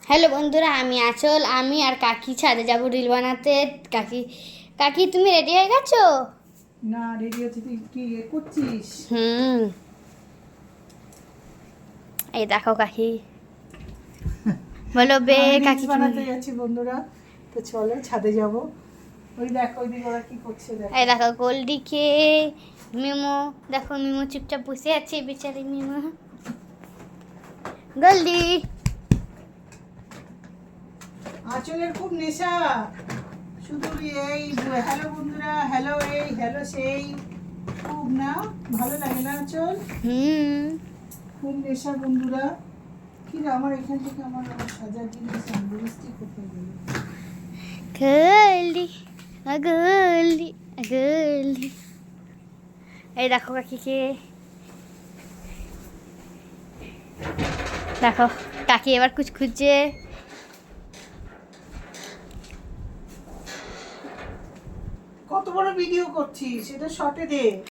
Hello বন্ধুরা, আমি আঁচল। আমি আর কাকি ছাদে যাব রিল বানাতে। কাকি কাকি তুমি রেডি হয়ে গেছো? না, রেডি হচ্ছে। তুই কি করছিস? এই দেখো কাকি, বলো বে আমি কাকি রিলস বানাতে তুমি। যাচ্ছি বন্ধুরা। তো চলো ছাদে যাব। ওই দেখো ওইদিকে ওরা কি করছে দেখো। এই দেখো গোল্ডিকে, মিমো। দেখো মিমো চুপচাপ বসে আছে, বেচারি মিমো। গোল্ডি আঁচলের খুব নেশা। শুধু এই হ্যালো বন্ধুরা, হ্যালো এই হ্যালো সেই, খুব না ভালো লাগে না আঁচল? খুব নেশা বন্ধুরা। কি রে, আমার এখান থেকে আমার সাজার জিনিস লিপস্টিক কোথায় গেল? গোল্ডি গোল্ডি গোল্ডি। এই দেখো কাকিকে, দেখো কাকি এবার কুছ খুঁজছে। কত বড় ভিডিও করছিস, সেটা শর্টে দে।